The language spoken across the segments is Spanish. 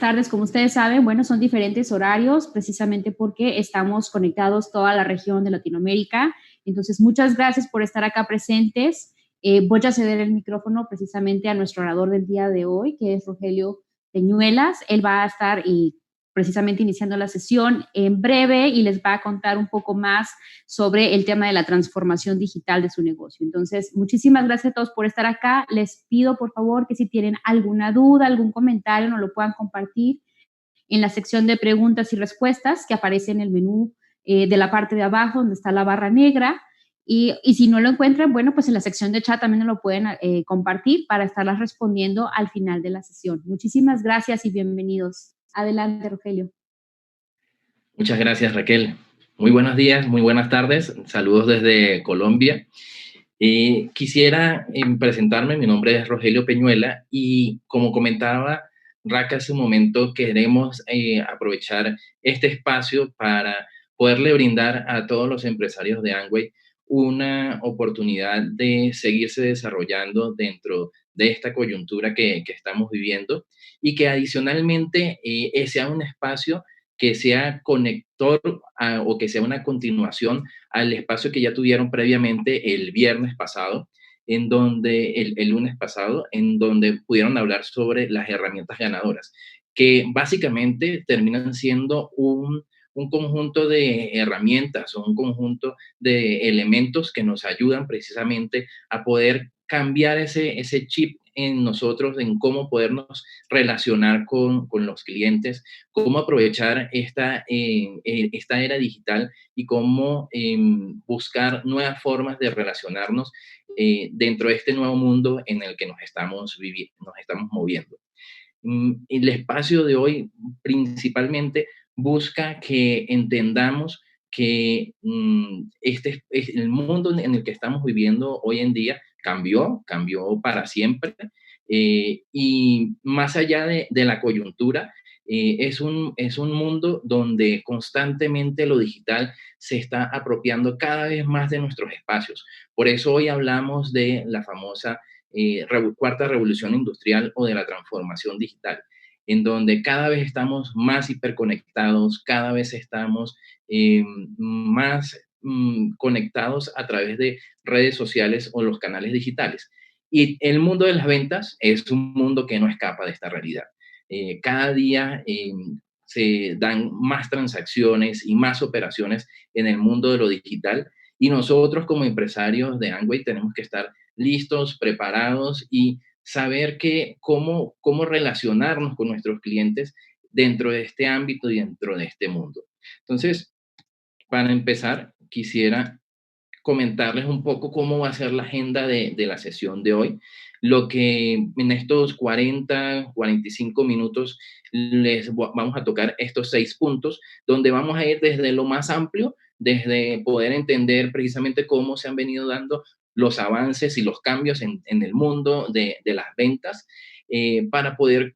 tardes. Como ustedes saben, bueno, son diferentes horarios precisamente porque estamos conectados toda la región de Latinoamérica. Entonces, muchas gracias por estar acá presentes. Voy a ceder el micrófono precisamente a nuestro orador del día de hoy, que es Rogelio Peñuelas. Él va a estar precisamente iniciando la sesión en breve y les va a contar un poco más sobre el tema de la transformación digital de su negocio. Entonces, muchísimas gracias a todos por estar acá. Les pido, por favor, que si tienen alguna duda, algún comentario, nos lo puedan compartir en la sección de preguntas y respuestas que aparece en el menú de la parte de abajo, donde está la barra negra. Y si no lo encuentran, bueno, pues en la sección de chat también nos lo pueden compartir para estarlas respondiendo al final de la sesión. Muchísimas gracias y bienvenidos. Adelante, Rogelio. Muchas gracias, Raquel. Muy buenos días, muy buenas tardes. Saludos desde Colombia. Quisiera presentarme, mi nombre es Rogelio Peñuela y como comentaba Raca hace un momento, queremos aprovechar este espacio para poderle brindar a todos los empresarios de Amway una oportunidad de seguirse desarrollando dentro de esta coyuntura que estamos viviendo y que adicionalmente sea un espacio que sea conector o que sea una continuación al espacio que ya tuvieron previamente el viernes pasado, en donde el lunes pasado, en donde pudieron hablar sobre las herramientas ganadoras, que básicamente terminan siendo un conjunto de herramientas o un conjunto de elementos que nos ayudan precisamente a poder cambiar ese chip en nosotros, en cómo podernos relacionar con los clientes, cómo aprovechar esta era digital y cómo buscar nuevas formas de relacionarnos dentro de este nuevo mundo en el que nos estamos moviendo. El espacio de hoy principalmente busca que entendamos que el mundo en el que estamos viviendo hoy en día cambió para siempre, y más allá de la coyuntura, es un mundo donde constantemente lo digital se está apropiando cada vez más de nuestros espacios. Por eso hoy hablamos de la famosa cuarta revolución industrial o de la transformación digital, en donde cada vez estamos más hiperconectados, cada vez estamos más conectados a través de redes sociales o los canales digitales. Y el mundo de las ventas es un mundo que no escapa de esta realidad. Cada día se dan más transacciones y más operaciones en el mundo de lo digital y nosotros como empresarios de Amway tenemos que estar listos, preparados y saber cómo relacionarnos con nuestros clientes dentro de este ámbito y dentro de este mundo. Entonces, para empezar, quisiera comentarles un poco cómo va a ser la agenda de la sesión de hoy. Lo que en estos 45 minutos vamos a tocar estos 6 puntos, donde vamos a ir desde lo más amplio, desde poder entender precisamente cómo se han venido dando los avances y los cambios en el mundo de las ventas, para poder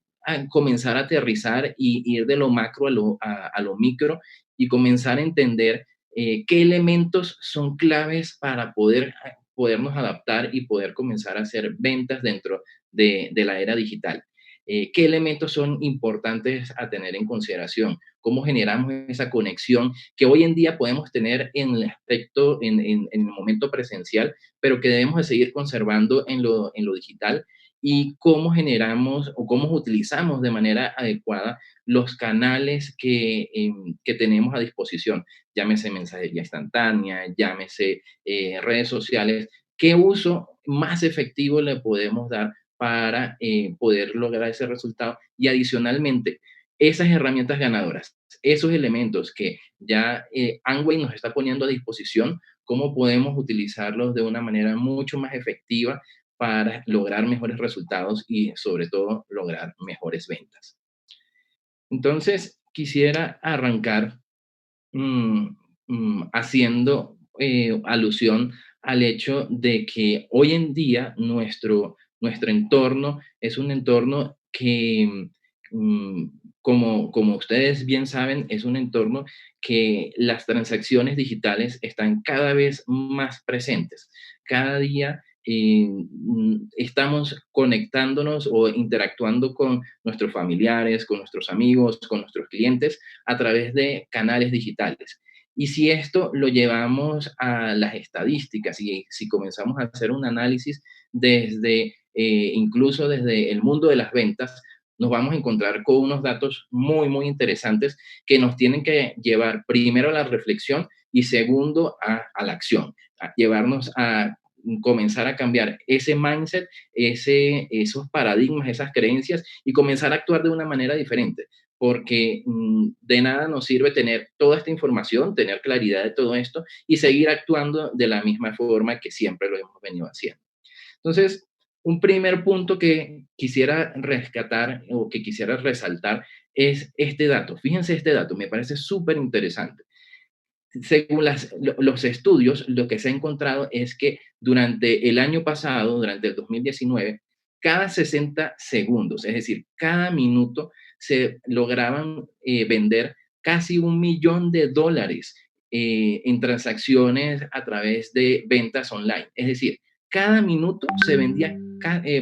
comenzar a aterrizar y ir de lo macro a lo micro y comenzar a entender qué elementos son claves para podernos adaptar y poder comenzar a hacer ventas dentro de la era digital. ¿Qué elementos son importantes a tener en consideración? ¿Cómo generamos esa conexión que hoy en día podemos tener en el aspecto, en el momento presencial, pero que debemos de seguir conservando en lo digital? ¿Y cómo generamos o cómo utilizamos de manera adecuada los canales que tenemos a disposición? Llámese mensajería instantánea, llámese redes sociales, ¿qué uso más efectivo le podemos dar para poder lograr ese resultado? Y adicionalmente, esas herramientas ganadoras, esos elementos que ya Amway nos está poniendo a disposición, ¿cómo podemos utilizarlos de una manera mucho más efectiva para lograr mejores resultados y sobre todo lograr mejores ventas? Entonces, quisiera arrancar mm, haciendo alusión al hecho de que hoy en día nuestro entorno es un entorno que, mm, como ustedes bien saben, es un entorno que las transacciones digitales están cada vez más presentes. Cada día estamos conectándonos o interactuando con nuestros familiares, con nuestros amigos, con nuestros clientes a través de canales digitales. Y si esto lo llevamos a las estadísticas y si comenzamos a hacer un análisis desde, incluso desde el mundo de las ventas, nos vamos a encontrar con unos datos muy, muy interesantes que nos tienen que llevar primero a la reflexión y segundo a la acción, a llevarnos a comenzar a cambiar ese mindset, esos paradigmas, esas creencias y comenzar a actuar de una manera diferente. Porque de nada nos sirve tener toda esta información, tener claridad de todo esto y seguir actuando de la misma forma que siempre lo hemos venido haciendo. Entonces, un primer punto que quisiera rescatar o que quisiera resaltar es este dato. Fíjense este dato, me parece súper interesante. Según los estudios, lo que se ha encontrado es que durante el año pasado, durante el 2019, cada 60 segundos, es decir, cada minuto, se lograban vender casi $1.000.000 en transacciones a través de ventas online. Es decir, cada minuto se vendía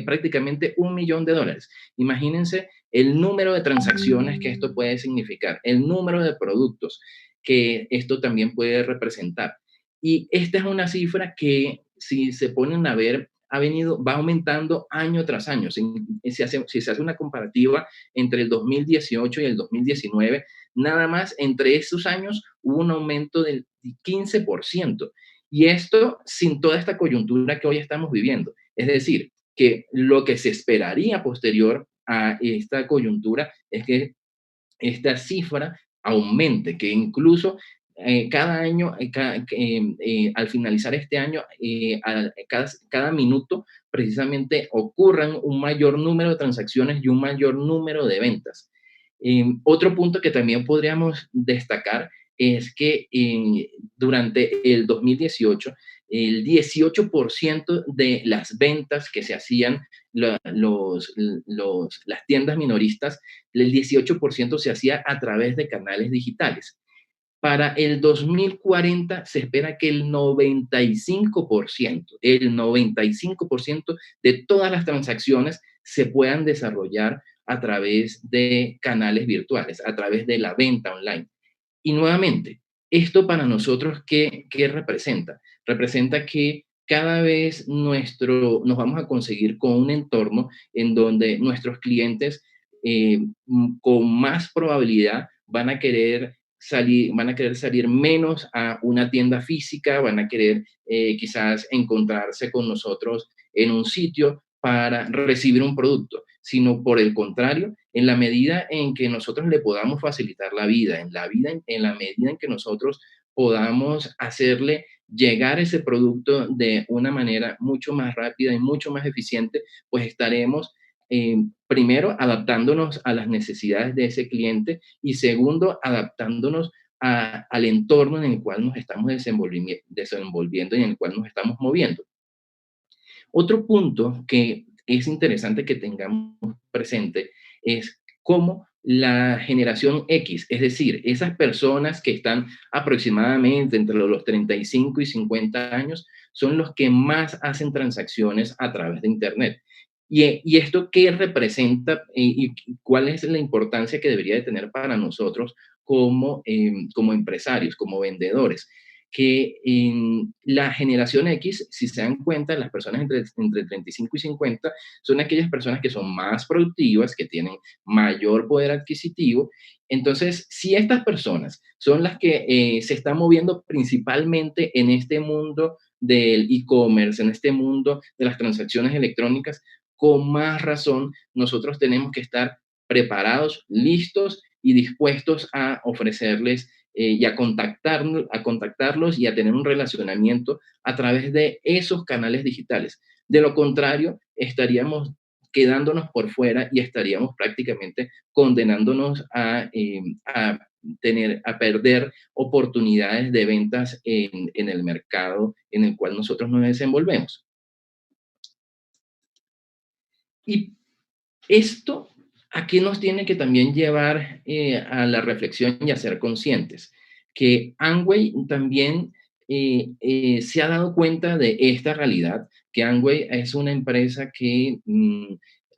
prácticamente $1.000.000. Imagínense el número de transacciones que esto puede significar, el número de productos que esto también puede representar. Y esta es una cifra que, si se ponen a ver, va aumentando año tras año. Si se hace una comparativa entre el 2018 y el 2019, nada más entre esos años hubo un aumento del 15%. Y esto sin toda esta coyuntura que hoy estamos viviendo. Es decir, que lo que se esperaría posterior a esta coyuntura es que esta cifra aumente, que incluso cada año, al finalizar este año, cada minuto, precisamente ocurran un mayor número de transacciones y un mayor número de ventas. Otro punto que también podríamos destacar es que durante el 2018, el 18% de las ventas que se hacían las tiendas minoristas, el 18% se hacía a través de canales digitales. Para el 2040 se espera que el 95% de todas las transacciones se puedan desarrollar a través de canales virtuales, a través de la venta online. Y nuevamente, esto para nosotros, ¿qué representa? Representa que cada vez nos vamos a conseguir con un entorno en donde nuestros clientes con más probabilidad van a querer salir menos a una tienda física, van a querer quizás encontrarse con nosotros en un sitio para recibir un producto, sino por el contrario, en la medida en que nosotros le podamos facilitar la vida, en la medida en que nosotros podamos hacerle llegar ese producto de una manera mucho más rápida y mucho más eficiente, pues estaremos primero adaptándonos a las necesidades de ese cliente y segundo adaptándonos al entorno en el cual nos estamos desenvolviendo y en el cual nos estamos moviendo. Otro punto que es interesante que tengamos presente es cómo la generación X, es decir, esas personas que están aproximadamente entre los 35 y 50 años, son los que más hacen transacciones a través de Internet. ¿Y esto qué representa y cuál es la importancia que debería de tener para nosotros como empresarios, como vendedores? Que en la generación X, si se dan cuenta, las personas entre 35 y 50 son aquellas personas que son más productivas, que tienen mayor poder adquisitivo. Entonces, si estas personas son las que se están moviendo principalmente en este mundo del e-commerce, en este mundo de las transacciones electrónicas, con más razón nosotros tenemos que estar preparados, listos y dispuestos a ofrecerles y a contactarlos y a tener un relacionamiento a través de esos canales digitales. De lo contrario, estaríamos quedándonos por fuera y estaríamos prácticamente condenándonos a perder oportunidades de ventas en el mercado en el cual nosotros nos desenvolvemos. Y esto, ¿a qué nos tiene que también llevar a la reflexión y a ser conscientes? Que Amway también se ha dado cuenta de esta realidad, que Amway es una empresa que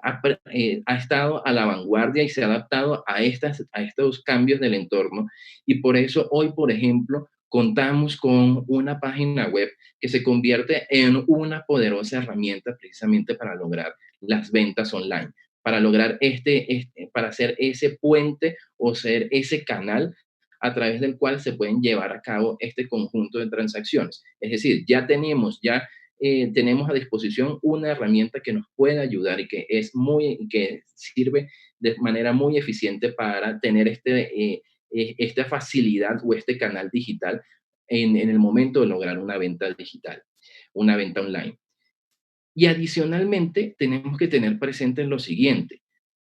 ha estado a la vanguardia y se ha adaptado a estos cambios del entorno. Y por eso hoy, por ejemplo, contamos con una página web que se convierte en una poderosa herramienta precisamente para lograr las ventas online, para lograr para hacer ese puente o ser ese canal a través del cual se pueden llevar a cabo este conjunto de transacciones. Es decir, tenemos a disposición una herramienta que nos puede ayudar y que sirve de manera muy eficiente para tener esta facilidad o este canal digital en el momento de lograr una venta digital, una venta online. Y adicionalmente, tenemos que tener presente lo siguiente: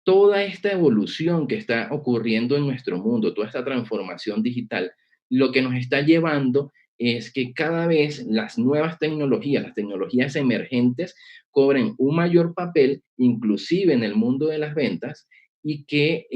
toda esta evolución que está ocurriendo en nuestro mundo, toda esta transformación digital, lo que nos está llevando es que cada vez las nuevas tecnologías, las tecnologías emergentes, cobren un mayor papel, inclusive en el mundo de las ventas, y que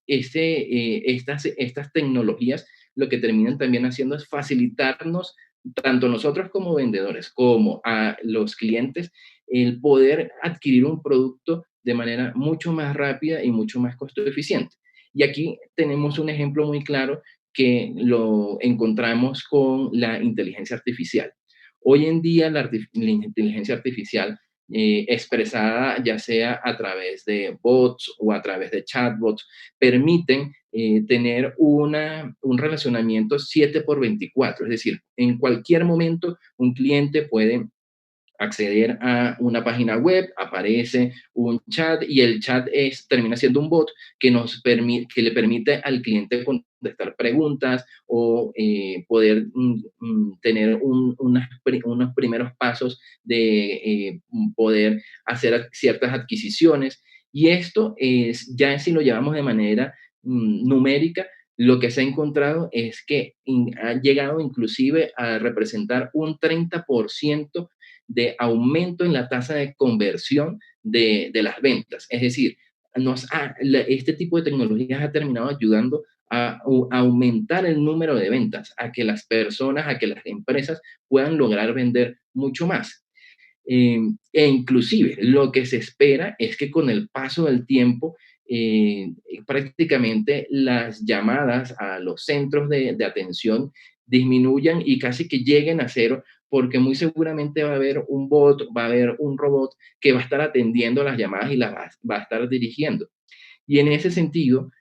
estas tecnologías lo que terminan también haciendo es facilitarnos, tanto nosotros como vendedores, como a los clientes, el poder adquirir un producto de manera mucho más rápida y mucho más costo eficiente. Y aquí tenemos un ejemplo muy claro que lo encontramos con la inteligencia artificial. Hoy en día la inteligencia artificial, expresada ya sea a través de bots o a través de chatbots, permiten tener un relacionamiento 7 por 24. Es decir, en cualquier momento un cliente puede acceder a una página web, aparece un chat y el chat termina siendo un bot que le permite al cliente contestar preguntas o poder tener unos primeros pasos de poder hacer ciertas adquisiciones. Y esto ya si lo llevamos de manera numérica, lo que se ha encontrado es que ha llegado inclusive a representar un 30% de aumento en la tasa de conversión de las ventas. Es decir, este tipo de tecnologías ha terminado ayudando a aumentar el número de ventas, a que las personas, a que las empresas puedan lograr vender mucho más. E inclusive lo que se espera es que con el paso del tiempo, prácticamente las llamadas a los centros de atención disminuyan y casi que lleguen a cero, porque muy seguramente va a haber un bot, va a haber un robot que va a estar atendiendo las llamadas y las va a estar dirigiendo. Y en ese sentido,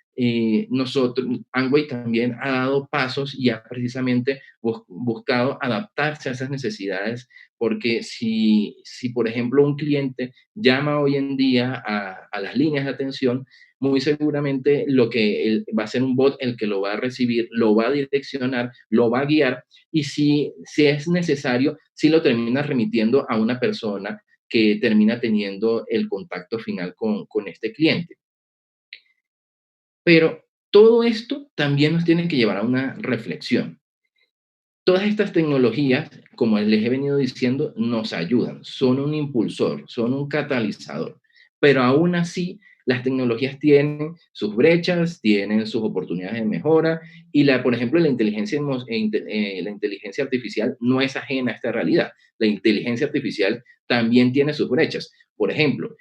Amway también ha dado pasos y ha precisamente buscado adaptarse a esas necesidades, porque si, por ejemplo, un cliente llama hoy en día a las líneas de atención, muy seguramente va a ser un bot el que lo va a recibir, lo va a direccionar, lo va a guiar, y si es necesario, si lo termina remitiendo a una persona que termina teniendo el contacto final con este cliente. Pero todo esto también nos tiene que llevar a una reflexión. Todas estas tecnologías, como les he venido diciendo, nos ayudan, son un impulsor, son un catalizador, pero aún así las tecnologías tienen sus brechas, tienen sus oportunidades de mejora y, por ejemplo, la inteligencia artificial no es ajena a esta realidad. La inteligencia artificial también tiene sus brechas. Por ejemplo,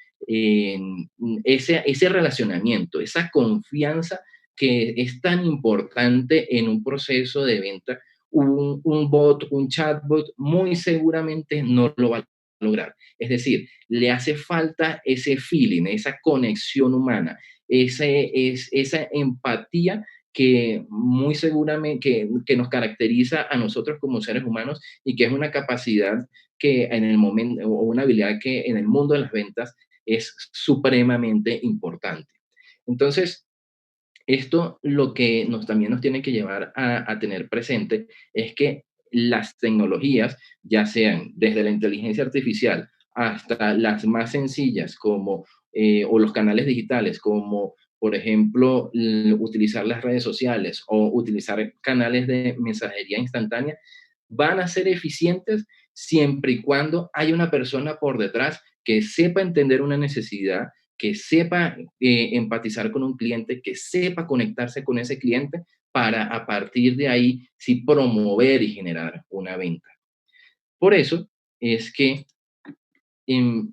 ese relacionamiento, esa confianza que es tan importante en un proceso de venta, un bot, un chatbot, muy seguramente no lo va a lograr. Es decir, le hace falta ese feeling, esa conexión humana, esa empatía que muy seguramente que nos caracteriza a nosotros como seres humanos y que es una capacidad que en el momento o una habilidad que en el mundo de las ventas es supremamente importante. Entonces, esto lo que también nos tiene que llevar a tener presente es que las tecnologías, ya sean desde la inteligencia artificial hasta las más sencillas o los canales digitales, como por ejemplo utilizar las redes sociales o utilizar canales de mensajería instantánea, van a ser eficientes siempre y cuando haya una persona por detrás que sepa entender una necesidad, que sepa empatizar con un cliente, que sepa conectarse con ese cliente para a partir de ahí sí promover y generar una venta. Por eso es que em,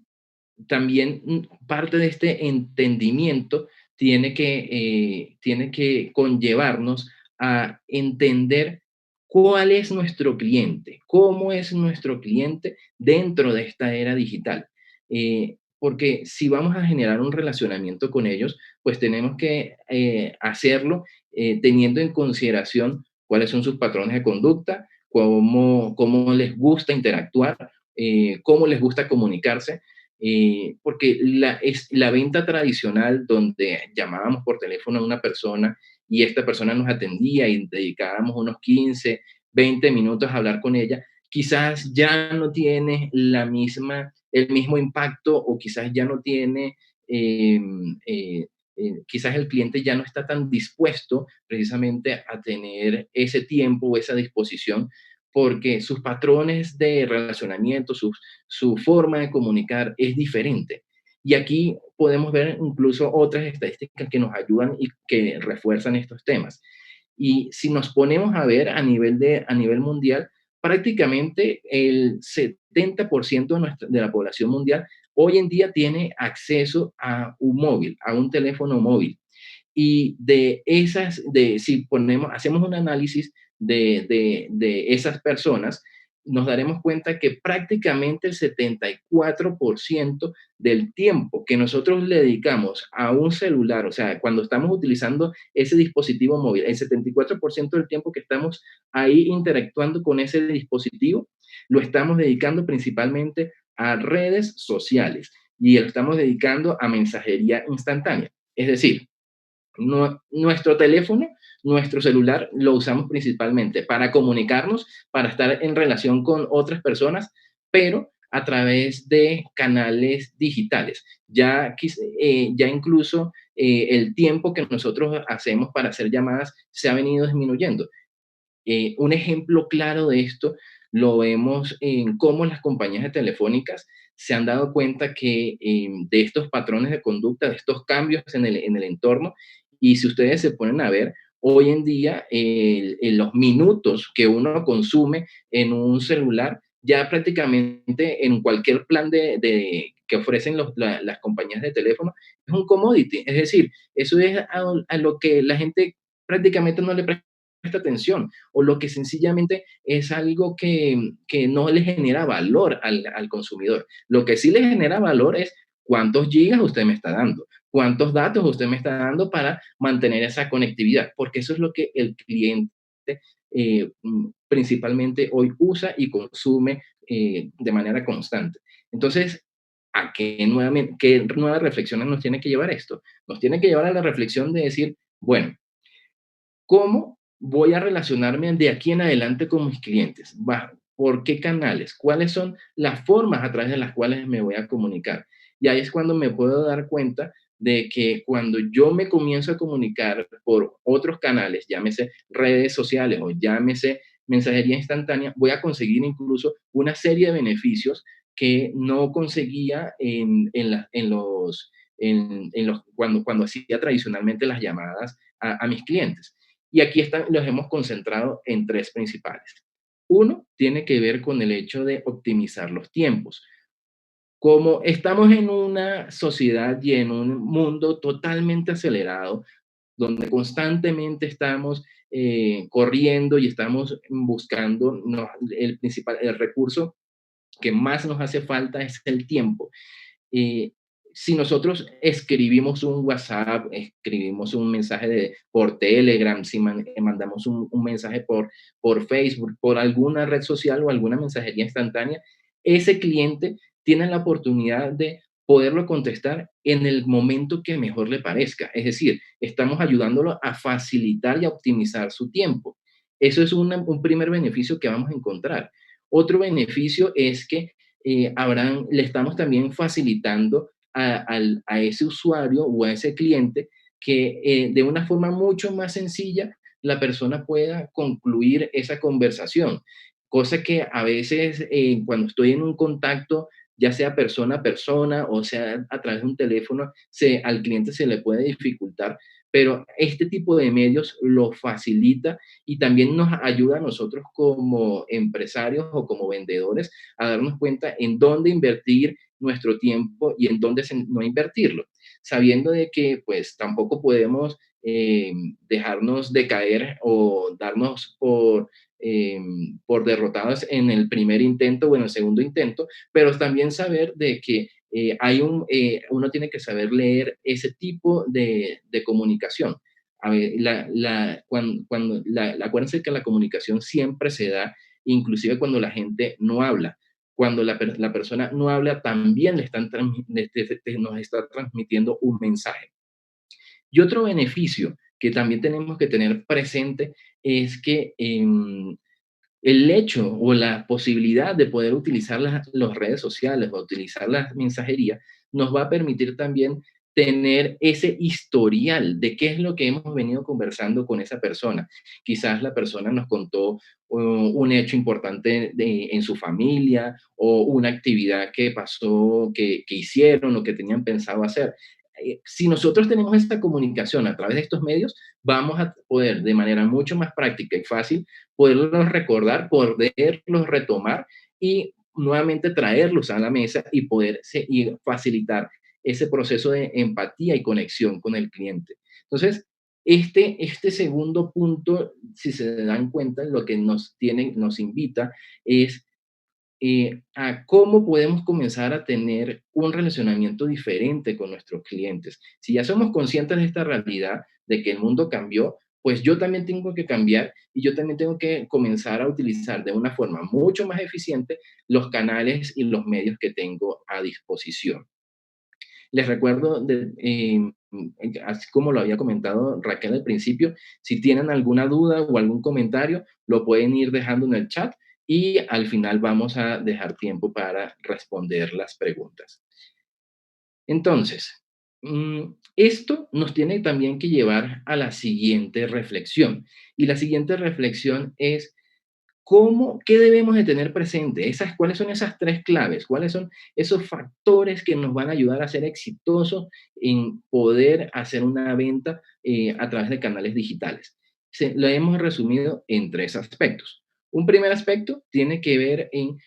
también parte de este entendimiento tiene que conllevarnos a entender cuál es nuestro cliente, cómo es nuestro cliente dentro de esta era digital. Porque si vamos a generar un relacionamiento con ellos, pues tenemos que hacerlo teniendo en consideración cuáles son sus patrones de conducta, cómo les gusta interactuar, cómo les gusta comunicarse, porque es la venta tradicional donde llamábamos por teléfono a una persona y esta persona nos atendía y dedicábamos unos 15, 20 minutos a hablar con ella, quizás ya no tiene el mismo impacto o quizás ya no tiene, eh, eh, quizás el cliente ya no está tan dispuesto precisamente a tener ese tiempo o esa disposición porque sus patrones de relacionamiento, su forma de comunicar es diferente. Y aquí podemos ver incluso otras estadísticas que nos ayudan y que refuerzan estos temas. Y si nos ponemos a ver a nivel mundial, prácticamente el 70% de la población mundial hoy en día tiene acceso a un móvil, a un teléfono móvil. Y si hacemos un análisis de esas personas, nos daremos cuenta que prácticamente el 74% del tiempo que nosotros le dedicamos a un celular, o sea, cuando estamos utilizando ese dispositivo móvil, el 74% del tiempo que estamos ahí interactuando con ese dispositivo, lo estamos dedicando principalmente a redes sociales y lo estamos dedicando a mensajería instantánea. Es decir, nuestro teléfono, nuestro celular, lo usamos principalmente para comunicarnos, para estar en relación con otras personas, pero a través de canales digitales. Ya incluso el tiempo que nosotros hacemos para hacer llamadas se ha venido disminuyendo. Un ejemplo claro de esto lo vemos en cómo las compañías de telefónicas se han dado cuenta de estos patrones de conducta, de estos cambios en el entorno. Y si ustedes se ponen a ver, hoy en día los minutos que uno consume en un celular, ya prácticamente en cualquier plan que ofrecen las compañías de teléfono, es un commodity. Es decir, eso es a lo que la gente prácticamente no le presta atención o lo que sencillamente es algo que no le genera valor al consumidor. Lo que sí le genera valor es cuántos gigas usted me está dando, cuántos datos usted me está dando para mantener esa conectividad, porque eso es lo que el cliente principalmente hoy usa y consume de manera constante. Entonces, ¿qué nuevas reflexiones nos tiene que llevar esto? Nos tiene que llevar a la reflexión de decir, bueno, ¿cómo voy a relacionarme de aquí en adelante con mis clientes? ¿Por qué canales? ¿Cuáles son las formas a través de las cuales me voy a comunicar? Y ahí es cuando me puedo dar cuenta de que cuando yo me comienzo a comunicar por otros canales, llámese redes sociales o llámese mensajería instantánea, voy a conseguir incluso una serie de beneficios que no conseguía cuando hacía tradicionalmente las llamadas a mis clientes. Y aquí los hemos concentrado en tres principales. Uno tiene que ver con el hecho de optimizar los tiempos. Como estamos en una sociedad y en un mundo totalmente acelerado, donde constantemente estamos corriendo y estamos buscando el recurso que más nos hace falta es el tiempo. eh, si nosotros escribimos un WhatsApp, escribimos un mensaje por Telegram, si mandamos un mensaje por Facebook, por alguna red social o alguna mensajería instantánea, ese cliente tiene la oportunidad de poderlo contestar en el momento que mejor le parezca. Es decir, estamos ayudándolo a facilitar y a optimizar su tiempo. Eso es un primer beneficio que vamos a encontrar. Otro beneficio es que le estamos también facilitando a ese usuario o a ese cliente que de una forma mucho más sencilla la persona pueda concluir esa conversación. Cosa que a veces cuando estoy en un contacto, ya sea persona a persona o sea a través de un teléfono, al cliente se le puede dificultar pero este tipo de medios lo facilita y también nos ayuda a nosotros como empresarios o como vendedores a darnos cuenta en dónde invertir nuestro tiempo y en dónde no invertirlo, sabiendo de que pues tampoco podemos dejarnos decaer o darnos por derrotados en el primer intento o en el segundo intento, pero también saber de que uno tiene que saber leer ese tipo de comunicación. A ver, acuérdense que la comunicación siempre se da, inclusive cuando la gente no habla. Cuando la persona no habla, también nos está transmitiendo un mensaje. Y otro beneficio que también tenemos que tener presente es que el hecho o la posibilidad de poder utilizar las redes sociales o utilizar la mensajería nos va a permitir también tener ese historial de qué es lo que hemos venido conversando con esa persona. Quizás la persona nos contó un hecho importante en su familia o una actividad que pasó, que hicieron o que tenían pensado hacer. Si nosotros tenemos esta comunicación a través de estos medios, vamos a poder de manera mucho más práctica y fácil poderlos recordar, poderlos retomar y nuevamente traerlos a la mesa y y facilitar ese proceso de empatía y conexión con el cliente. Entonces, este segundo punto, si se dan cuenta, lo que nos invita es a cómo podemos comenzar a tener un relacionamiento diferente con nuestros clientes. Si ya somos conscientes de esta realidad, de que el mundo cambió, pues yo también tengo que cambiar y yo también tengo que comenzar a utilizar de una forma mucho más eficiente los canales y los medios que tengo a disposición. Les recuerdo, así como lo había comentado Raquel al principio, si tienen alguna duda o algún comentario, lo pueden ir dejando en el chat y al final vamos a dejar tiempo para responder las preguntas. Entonces, esto nos tiene también que llevar a la siguiente reflexión. Y la siguiente reflexión es qué debemos de tener presente? ¿Cuáles son esas tres claves? ¿Cuáles son esos factores que nos van a ayudar a ser exitosos en poder hacer una venta a través de canales digitales? Lo hemos resumido en tres aspectos. Un primer aspecto tiene que ver en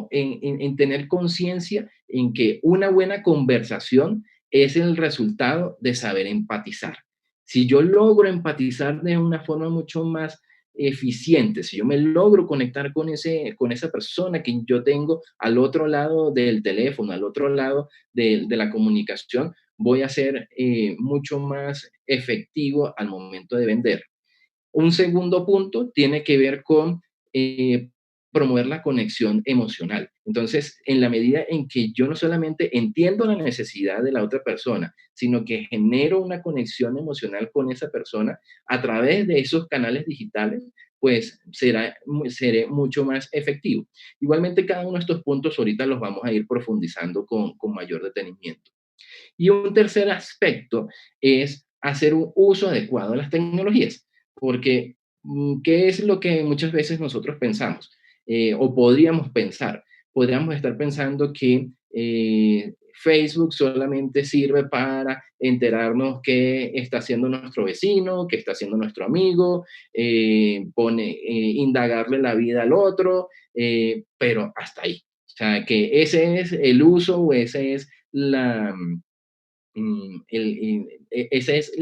en tener conciencia en que una buena conversación es el resultado de saber empatizar. Si yo logro empatizar de una forma mucho más eficiente, si yo me logro conectar con esa persona que yo tengo al otro lado del teléfono, al otro lado de la comunicación, voy a ser mucho más efectivo al momento de vender. Un segundo punto tiene que ver con eh, promover la conexión emocional. Entonces, en la medida en que yo no solamente entiendo la necesidad de la otra persona, sino que genero una conexión emocional con esa persona a través de esos canales digitales, pues seré mucho más efectivo. Igualmente, cada uno de estos puntos ahorita los vamos a ir profundizando con mayor detenimiento. Y un tercer aspecto es hacer un uso adecuado de las tecnologías, porque ¿qué es lo que muchas veces nosotros pensamos? O podríamos pensar, podríamos estar pensando que Facebook solamente sirve para enterarnos qué está haciendo nuestro vecino, qué está haciendo nuestro amigo, indagarle la vida al otro, pero hasta ahí. O sea, que ese es el uso o ese es ese es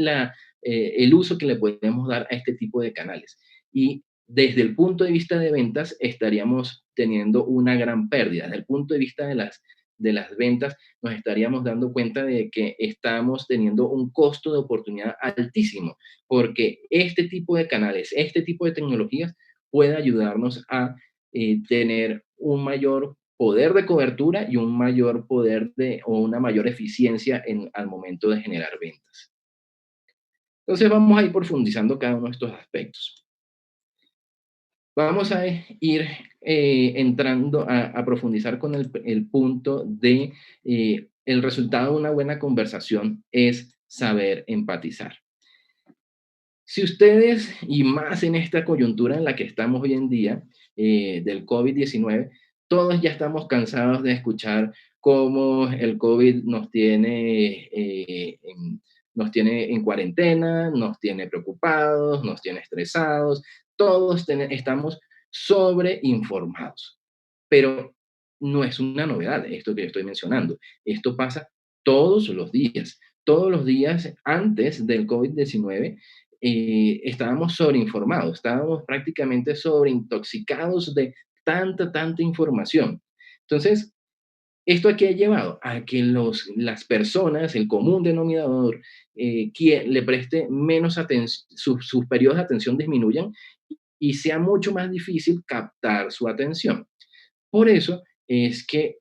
el uso que le podemos dar a este tipo de canales. Y desde el punto de vista de ventas, estaríamos teniendo una gran pérdida. Desde el punto de vista de las ventas, nos estaríamos dando cuenta de que estamos teniendo un costo de oportunidad altísimo, porque este tipo de canales, este tipo de tecnologías puede ayudarnos a tener un mayor poder de cobertura y un mayor o una mayor eficiencia al momento de generar ventas. Entonces vamos a ir profundizando cada uno de estos aspectos. Vamos a ir entrando a profundizar con el punto de el resultado de una buena conversación es saber empatizar. Si ustedes, y más en esta coyuntura en la que estamos hoy en día, del COVID-19, todos ya estamos cansados de escuchar cómo el COVID nos tiene en cuarentena, nos tiene preocupados, nos tiene estresados, todos estamos sobreinformados. Pero no es una novedad esto que estoy mencionando. Esto pasa todos los días. Todos los días antes del COVID-19 estábamos sobreinformados, estábamos prácticamente sobreintoxicados de tanta información. Entonces, ¿esto a qué ha llevado? A que las personas, el común denominador, quien le preste menos atención, sus periodos de atención disminuyan y sea mucho más difícil captar su atención. Por eso es que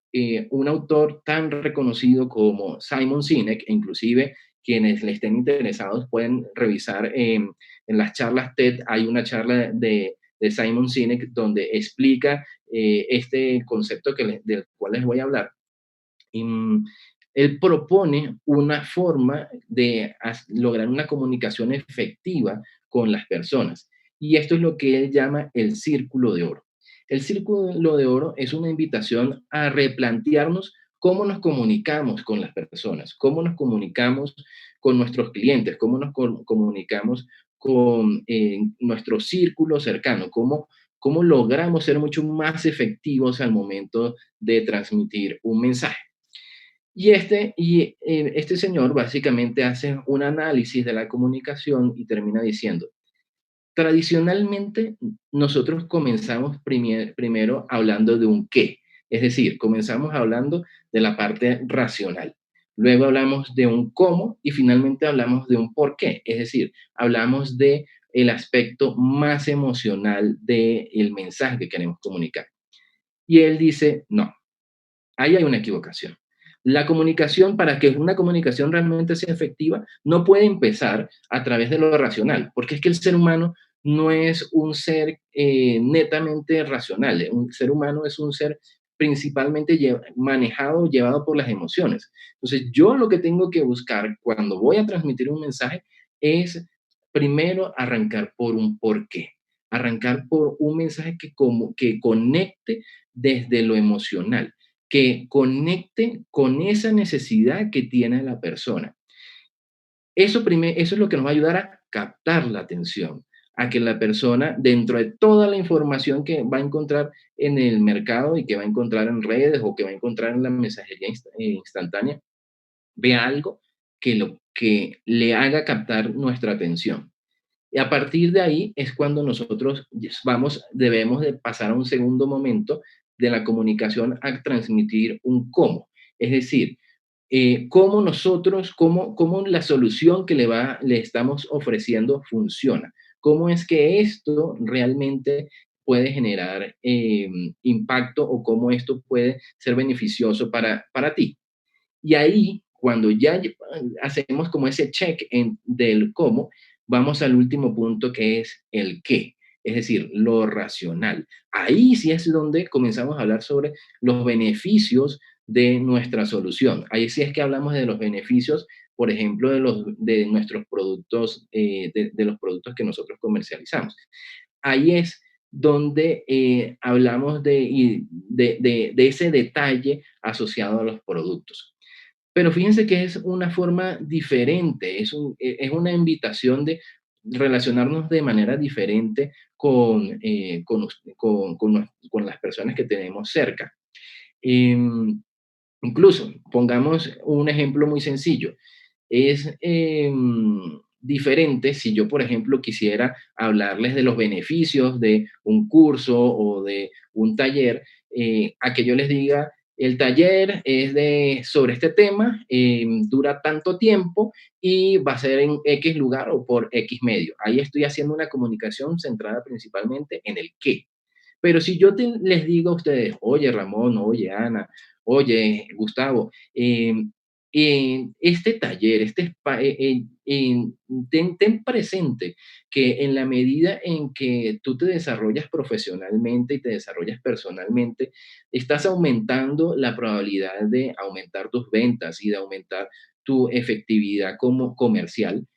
un autor tan reconocido como Simon Sinek, e inclusive quienes le estén interesados pueden revisar en las charlas TED, hay una charla de Simon Sinek donde explica este concepto del cual les voy a hablar. Y, él propone una forma de lograr una comunicación efectiva con las personas. Y esto es lo que él llama el círculo de oro. El círculo de oro es una invitación a replantearnos cómo nos comunicamos con las personas, cómo nos comunicamos con nuestros clientes, cómo nos comunicamos con nuestro círculo cercano, cómo logramos ser mucho más efectivos al momento de transmitir un mensaje. Este señor básicamente hace un análisis de la comunicación y termina diciendo, tradicionalmente nosotros comenzamos primero hablando de un qué, es decir, comenzamos hablando de la parte racional. Luego hablamos de un cómo y finalmente hablamos de un por qué, es decir, hablamos de el aspecto más emocional del mensaje que queremos comunicar. Y él dice, no, ahí hay una equivocación. La comunicación, para que una comunicación realmente sea efectiva, no puede empezar a través de lo racional, porque es que el ser humano no es un ser netamente racional. Un ser humano es un ser principalmente manejado, llevado por las emociones. Entonces, yo lo que tengo que buscar cuando voy a transmitir un mensaje es primero arrancar por un porqué, arrancar por un mensaje que conecte desde lo emocional, que conecte con esa necesidad que tiene la persona. Eso es lo que nos va a ayudar a captar la atención, a que la persona, dentro de toda la información que va a encontrar en el mercado y que va a encontrar en redes o que va a encontrar en la mensajería instantánea, vea algo que le haga captar nuestra atención. Y a partir de ahí es cuando nosotros debemos de pasar a un segundo momento de la comunicación a transmitir un cómo. Es decir, cómo la solución que le estamos ofreciendo funciona. Cómo es que esto realmente puede generar impacto o cómo esto puede ser beneficioso para ti. Y ahí, cuando ya hacemos como ese check del cómo, vamos al último punto que es el qué, es decir, lo racional. Ahí sí es donde comenzamos a hablar sobre los beneficios de nuestra solución. Ahí sí es que hablamos de los beneficios, por ejemplo, de nuestros productos, de los productos que nosotros comercializamos. Ahí es donde hablamos de ese detalle asociado a los productos. Pero fíjense que es una forma diferente, es una invitación de relacionarnos de manera diferente con las personas que tenemos cerca. Em, Incluso, pongamos un ejemplo muy sencillo. Es diferente si yo, por ejemplo, quisiera hablarles de los beneficios de un curso o de un taller, a que yo les diga, el taller es sobre este tema, dura tanto tiempo y va a ser en X lugar o por X medio. Ahí estoy haciendo una comunicación centrada principalmente en el qué. Pero si yo les digo a ustedes, oye Ramón, oye Ana, oye Gustavo, este taller, ten presente que en la medida en que tú te desarrollas profesionalmente y te desarrollas personalmente, estás aumentando la probabilidad de aumentar tus ventas y de aumentar tu efectividad como comercial.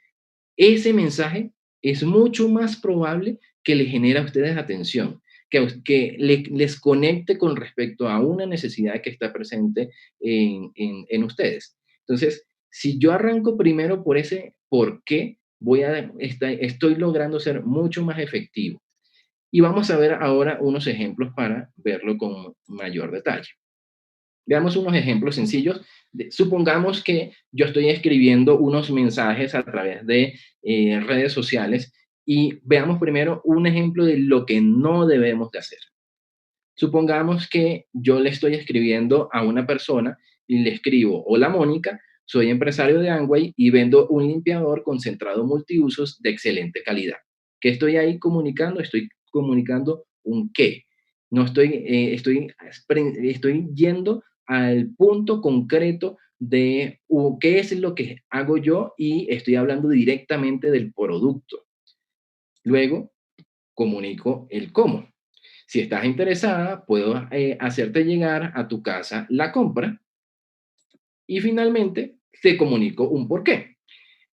Ese mensaje es mucho más probable que le genere a ustedes atención, que les conecte con respecto a una necesidad que está presente en ustedes. Entonces, Si yo arranco primero por ese por qué, estoy logrando ser mucho más efectivo. Y vamos a ver ahora unos ejemplos para verlo con mayor detalle. Veamos unos ejemplos sencillos. Supongamos que yo estoy escribiendo unos mensajes a través de redes sociales y veamos primero un ejemplo de lo que no debemos de hacer. Supongamos que yo le estoy escribiendo a una persona y le escribo: hola Mónica, soy empresario de Amway y vendo un limpiador concentrado multiusos de excelente calidad. ¿Qué estoy ahí comunicando? Estoy comunicando un qué. No estoy, estoy yendo al punto concreto de qué es lo que hago yo y estoy hablando directamente del producto. Luego, comunico el cómo. Si estás interesada, puedo hacerte llegar a tu casa la compra y finalmente te comunico un porqué.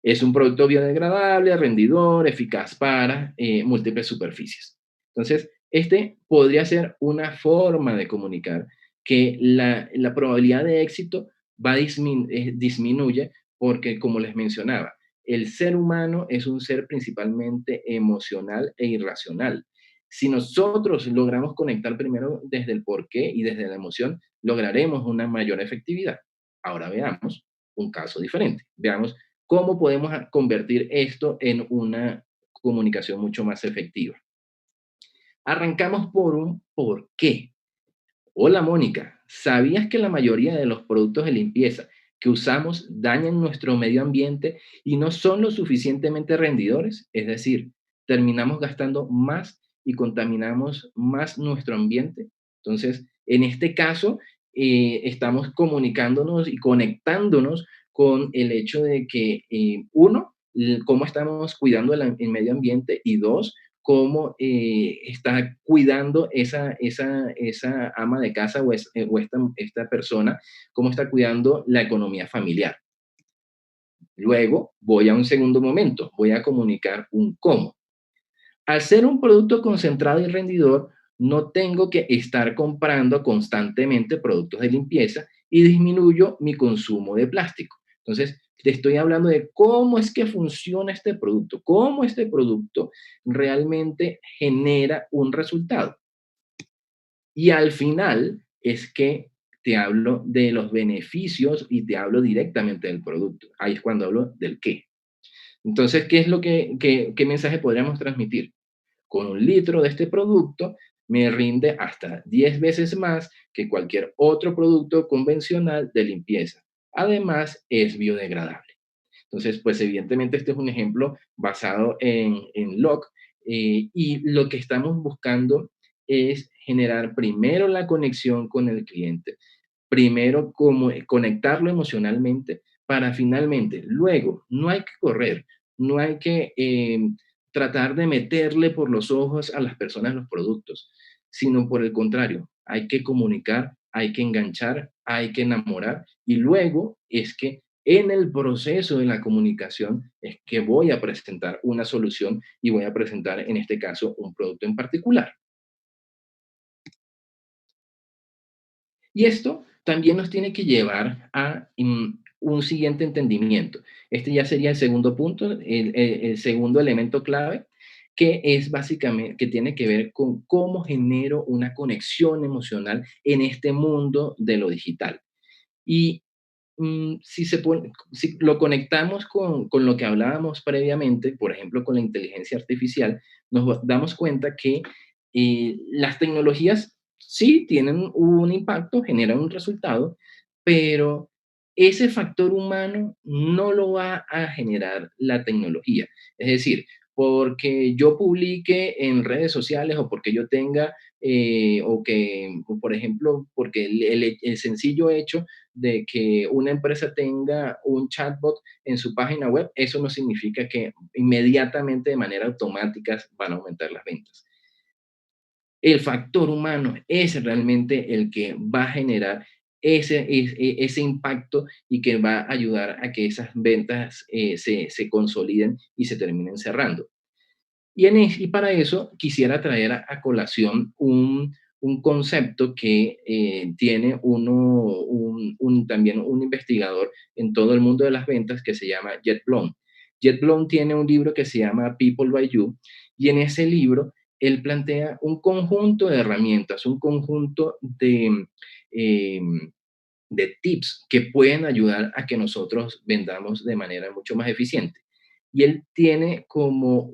Es un producto biodegradable, rendidor, eficaz para múltiples superficies. Entonces, este podría ser una forma de comunicar que la probabilidad de éxito disminuye porque, como les mencionaba, el ser humano es un ser principalmente emocional e irracional. Si nosotros logramos conectar primero desde el porqué y desde la emoción, lograremos una mayor efectividad. Ahora veamos un caso diferente. Veamos cómo podemos convertir esto en una comunicación mucho más efectiva. Arrancamos por un por qué. Hola Mónica, ¿sabías que la mayoría de los productos de limpieza que usamos dañan nuestro medio ambiente y no son lo suficientemente rendidores? Es decir, terminamos gastando más y contaminamos más nuestro ambiente. Entonces, en este caso, estamos comunicándonos y conectándonos con el hecho de que, uno, cómo estamos cuidando el medio ambiente y dos, cómo está cuidando esa ama de casa o esta persona, cómo está cuidando la economía familiar. Luego voy a un segundo momento, voy a comunicar un cómo. Al ser un producto concentrado y rendidor, no tengo que estar comprando constantemente productos de limpieza y disminuyo mi consumo de plástico. Entonces, te estoy hablando de cómo es que funciona este producto, cómo este producto realmente genera un resultado. Y al final es que te hablo de los beneficios y te hablo directamente del producto. Ahí es cuando hablo del qué. Entonces, ¿qué es qué mensaje podríamos transmitir? Con un litro de este producto me rinde hasta 10 veces más que cualquier otro producto convencional de limpieza. Además, es biodegradable. Entonces, pues evidentemente este es un ejemplo basado en Locke y lo que estamos buscando es generar primero la conexión con el cliente, primero como conectarlo emocionalmente para finalmente, luego, no hay que correr, no hay que tratar de meterle por los ojos a las personas los productos, sino por el contrario, hay que comunicar, hay que enganchar, hay que enamorar y luego es que en el proceso de la comunicación es que voy a presentar una solución y voy a presentar en este caso un producto en particular. Y esto también nos tiene que llevar a un siguiente entendimiento. Este ya sería el segundo punto, el segundo elemento clave, que es básicamente, que tiene que ver con cómo genero una conexión emocional en este mundo de lo digital. Y si lo conectamos con lo que hablábamos previamente, por ejemplo, con la inteligencia artificial, nos damos cuenta que las tecnologías sí tienen un impacto, generan un resultado, pero ese factor humano no lo va a generar la tecnología. Es decir, porque yo publique en redes sociales o porque yo tenga, o por ejemplo, porque el sencillo hecho de que una empresa tenga un chatbot en su página web, eso no significa que inmediatamente de manera automática van a aumentar las ventas. El factor humano es realmente el que va a generar ese impacto y que va a ayudar a que esas ventas se consoliden y se terminen cerrando. Y para eso quisiera traer a colación un concepto que tiene también un investigador en todo el mundo de las ventas que se llama Jet Blum. Jet Blum tiene un libro que se llama People by You, y en ese libro él plantea un conjunto de herramientas, un conjunto eh, de tips que pueden ayudar a que nosotros vendamos de manera mucho más eficiente. Y él tiene como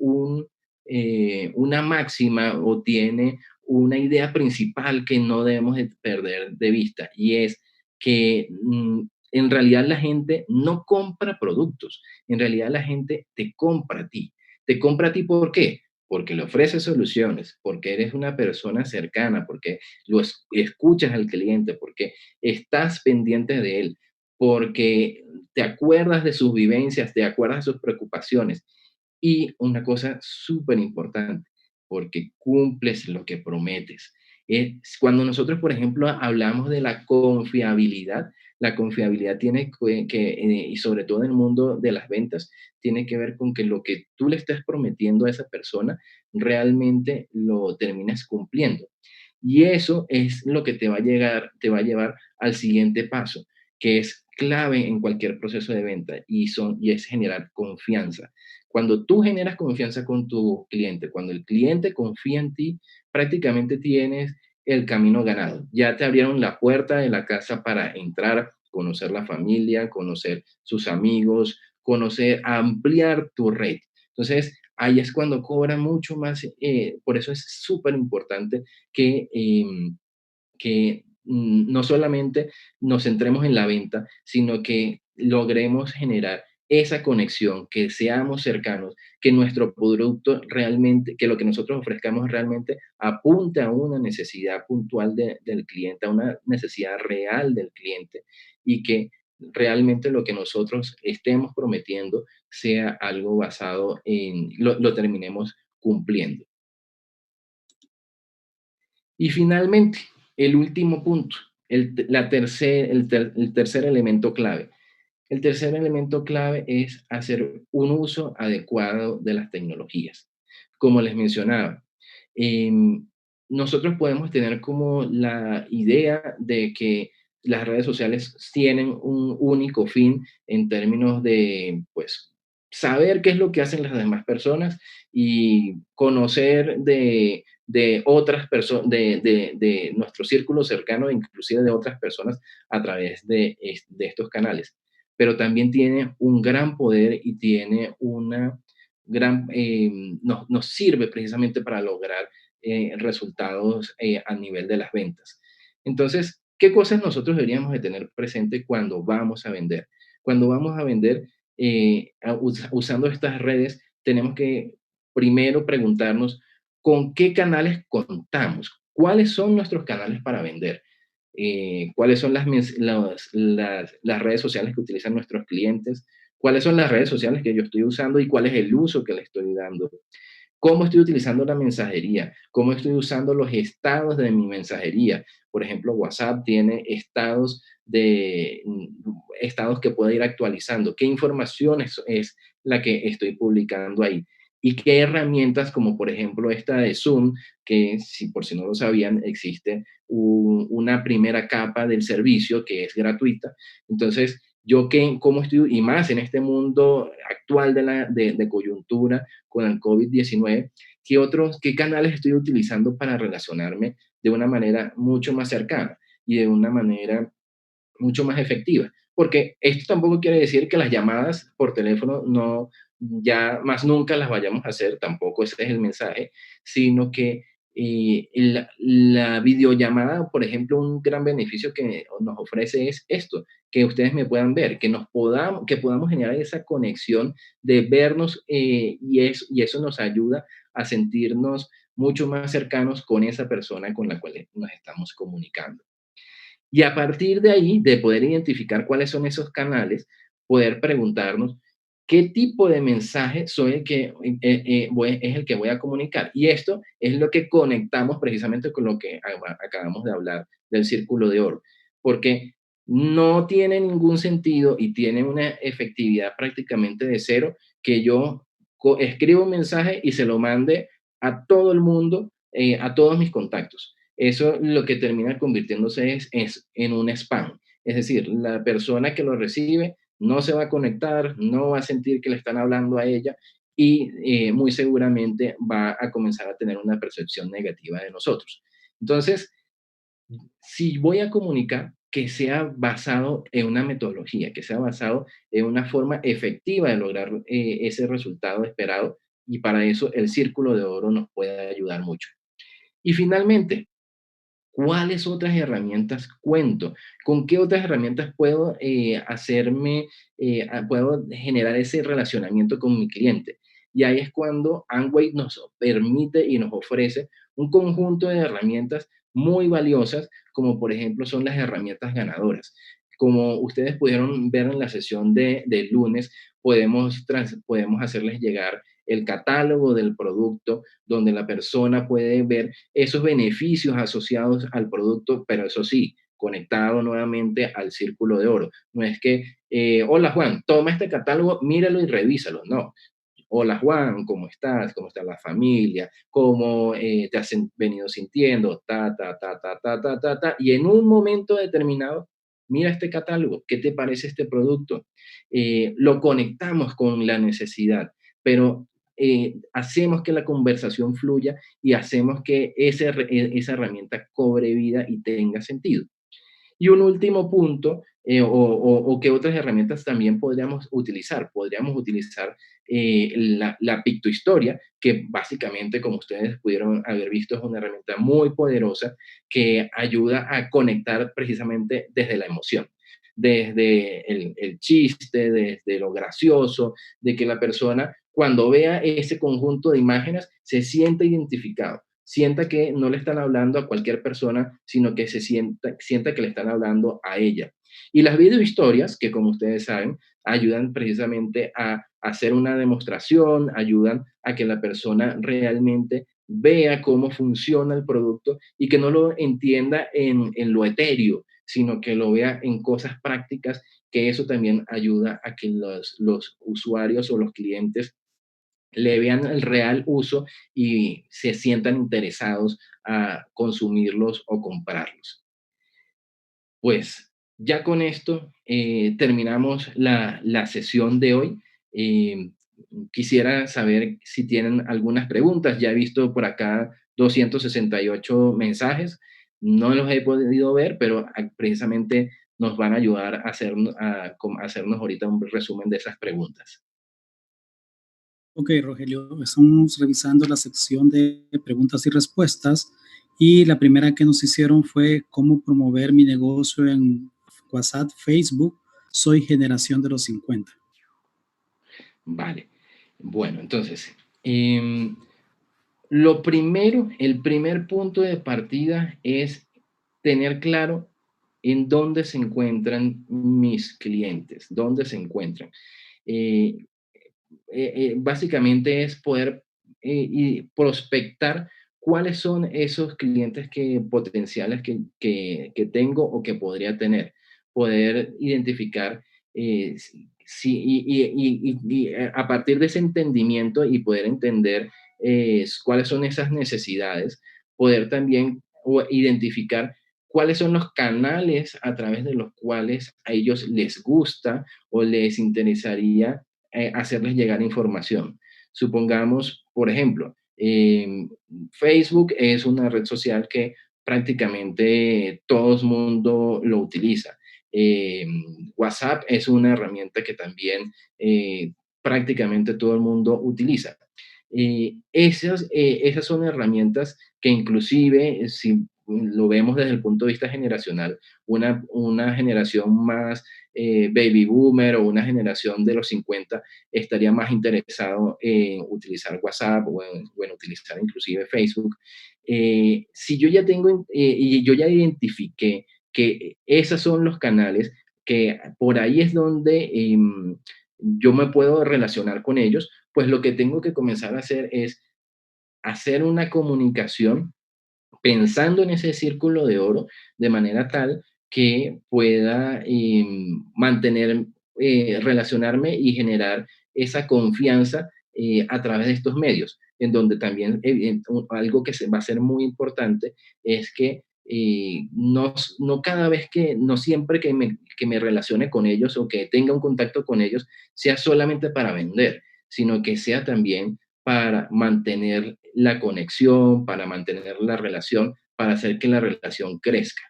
una máxima, o tiene una idea principal que no debemos de perder de vista, y es que en realidad la gente no compra productos, en realidad la gente te compra a ti. ¿Te compra a ti por qué? Porque le ofreces soluciones, porque eres una persona cercana, porque escuchas al cliente, porque estás pendiente de él, porque te acuerdas de sus vivencias, te acuerdas de sus preocupaciones. Y una cosa súper importante, porque cumples lo que prometes. Cuando nosotros, por ejemplo, hablamos de la confiabilidad tiene y sobre todo en el mundo de las ventas, tiene que ver con que lo que tú le estás prometiendo a esa persona realmente lo terminas cumpliendo. Y eso es lo que te va a llevar al siguiente paso, que es clave en cualquier proceso de venta, y es generar confianza. Cuando tú generas confianza con tu cliente, cuando el cliente confía en ti, prácticamente tienes el camino ganado. Ya te abrieron la puerta de la casa para entrar, conocer la familia, conocer sus amigos, ampliar tu red. Entonces, ahí es cuando cobra mucho más. Por eso es súper importante que no solamente nos centremos en la venta, sino que logremos generar esa conexión, que seamos cercanos, que nuestro producto realmente, que lo que nosotros ofrezcamos realmente apunte a una necesidad puntual del cliente, a una necesidad real del cliente, y que realmente lo que nosotros estemos prometiendo sea algo basado lo terminemos cumpliendo. Y finalmente, el último punto, el tercer elemento clave. El tercer elemento clave es hacer un uso adecuado de las tecnologías. Como les mencionaba, em, nosotros podemos tener como la idea de que las redes sociales tienen un único fin en términos de, pues, saber qué es lo que hacen las demás personas y conocer de otras personas, de nuestro círculo cercano, inclusive de otras personas a través de estos canales. Pero también tiene un gran poder y tiene una nos sirve precisamente para lograr resultados a nivel de las ventas. Entonces, ¿qué cosas nosotros deberíamos de tener presente cuando vamos a vender? Cuando vamos a vender usando estas redes, tenemos que primero preguntarnos con qué canales contamos, cuáles son nuestros canales para vender, cuáles son las redes sociales que utilizan nuestros clientes, cuáles son las redes sociales que yo estoy usando y cuál es el uso que le estoy dando. ¿Cómo estoy utilizando la mensajería? ¿Cómo estoy usando los estados de mi mensajería? Por ejemplo, WhatsApp tiene estados que puedo ir actualizando. ¿Qué información es la que estoy publicando ahí? Y qué herramientas, como por ejemplo esta de Zoom, que si por si no lo sabían, existe una primera capa del servicio que es gratuita. Entonces, cómo estoy, y más en este mundo actual de coyuntura con el COVID-19, qué canales estoy utilizando para relacionarme de una manera mucho más cercana y de una manera mucho más efectiva. Porque esto tampoco quiere decir que las llamadas por teléfono no, ya más nunca las vayamos a hacer, tampoco ese es el mensaje, sino que la videollamada, por ejemplo, un gran beneficio que nos ofrece es esto, que ustedes me puedan ver, que podamos generar esa conexión de vernos, y eso nos ayuda a sentirnos mucho más cercanos con esa persona con la cual nos estamos comunicando. Y a partir de ahí, de poder identificar cuáles son esos canales, poder preguntarnos qué tipo de mensaje es el que voy a comunicar. Y esto es lo que conectamos precisamente con lo que acabamos de hablar del círculo de oro, porque no tiene ningún sentido y tiene una efectividad prácticamente de cero que yo escriba un mensaje y se lo mande a todo el mundo, a todos mis contactos. eso lo que termina convirtiéndose es en un spam. Es decir, la persona que lo recibe no se va a conectar, no va a sentir que le están hablando a ella y muy seguramente va a comenzar a tener una percepción negativa de nosotros. Entonces, si voy a comunicar, que sea basado en una metodología, que sea basado en una forma efectiva de lograr ese resultado esperado, y para eso el círculo de oro nos puede ayudar mucho. Y finalmente, ¿cuáles otras herramientas cuento? ¿Con qué otras herramientas puedo puedo generar ese relacionamiento con mi cliente? Y ahí es cuando Amway nos permite y nos ofrece un conjunto de herramientas muy valiosas, como por ejemplo son las herramientas ganadoras. Como ustedes pudieron ver en la sesión de lunes, podemos hacerles llegar el catálogo del producto, donde la persona puede ver esos beneficios asociados al producto, pero eso sí, conectado nuevamente al círculo de oro. No es que, hola Juan, toma este catálogo, míralo y revísalo. No. Hola Juan, ¿cómo estás? ¿Cómo está la familia? ¿Cómo te has venido sintiendo? Ta, ta, ta, ta, ta, ta, ta, ta. Y en un momento determinado, mira este catálogo, ¿qué te parece este producto? Lo conectamos con la necesidad, pero hacemos que la conversación fluya y hacemos que esa herramienta cobre vida y tenga sentido. Y un último punto, o qué otras herramientas también podríamos utilizar. Podríamos utilizar la pictohistoria, que básicamente, como ustedes pudieron haber visto, es una herramienta muy poderosa que ayuda a conectar precisamente desde la emoción, desde el chiste, desde lo gracioso, de que la persona cuando vea ese conjunto de imágenes se sienta identificado, sienta que no le están hablando a cualquier persona, sino que sienta que le están hablando a ella. Y las videohistorias, que como ustedes saben, ayudan precisamente a hacer una demostración, ayudan a que la persona realmente vea cómo funciona el producto y que no lo entienda en lo etéreo, sino que lo vea en cosas prácticas, que eso también ayuda a que los usuarios o los clientes le vean el real uso y se sientan interesados a consumirlos o comprarlos. Pues ya con esto terminamos la sesión de hoy. Eh, Quisiera saber si tienen algunas preguntas. Ya he visto por acá 268 mensajes. No los he podido ver, pero precisamente nos van a ayudar a hacernos ahorita un resumen de esas preguntas. Ok, Rogelio, estamos revisando la sección de preguntas y respuestas y la primera que nos hicieron fue cómo promover mi negocio en WhatsApp, Facebook. Soy generación de los 50. Vale. Bueno, entonces, em, lo primero, el primer punto de partida es tener claro en dónde se encuentran mis clientes, dónde se encuentran. Eh, Básicamente es poder y prospectar cuáles son esos clientes potenciales que tengo o que podría tener. Poder identificar a partir de ese entendimiento y poder entender cuáles son esas necesidades, poder también identificar cuáles son los canales a través de los cuales a ellos les gusta o les interesaría hacerles llegar información. Supongamos, por ejemplo, Facebook es una red social que prácticamente todo el mundo lo utiliza. Eh, WhatsApp es una herramienta que también prácticamente todo el mundo utiliza. Esas son herramientas que inclusive, si lo vemos desde el punto de vista generacional, una generación más baby boomer o una generación de los 50 estaría más interesado en utilizar WhatsApp o en utilizar inclusive Facebook. Si yo ya tengo y yo ya identifiqué que esos son los canales, que por ahí es donde yo me puedo relacionar con ellos, pues lo que tengo que comenzar a hacer es hacer una comunicación pensando en ese círculo de oro de manera tal que pueda relacionarme y generar esa confianza a través de estos medios. en donde también algo que va a ser muy importante es que no cada vez no siempre que me relacione con ellos o que tenga un contacto con ellos sea solamente para vender, sino que sea también para mantener la conexión, para mantener la relación, para hacer que la relación crezca.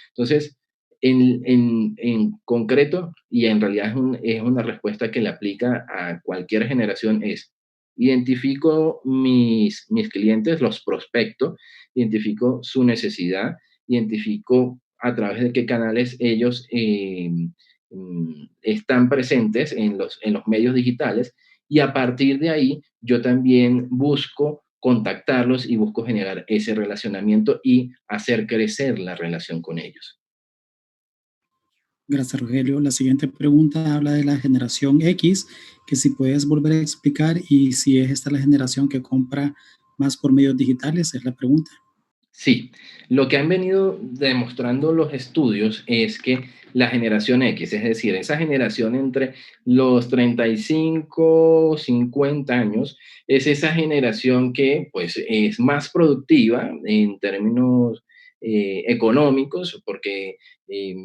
Entonces, en concreto, y en realidad es una respuesta que le aplica a cualquier generación, es identifico mis clientes, los prospecto, identifico su necesidad, identifico a través de qué canales ellos están presentes en los medios digitales, y a partir de ahí yo también busco contactarlos y busco generar ese relacionamiento y hacer crecer la relación con ellos. Gracias, Rogelio. La siguiente pregunta habla de la generación X, que si puedes volver a explicar y si es esta la generación que compra más por medios digitales, es la pregunta. Sí, lo que han venido demostrando los estudios es que la generación X, es decir, esa generación entre los 35, 50 años, es esa generación que pues es más productiva en términos económicos porque eh,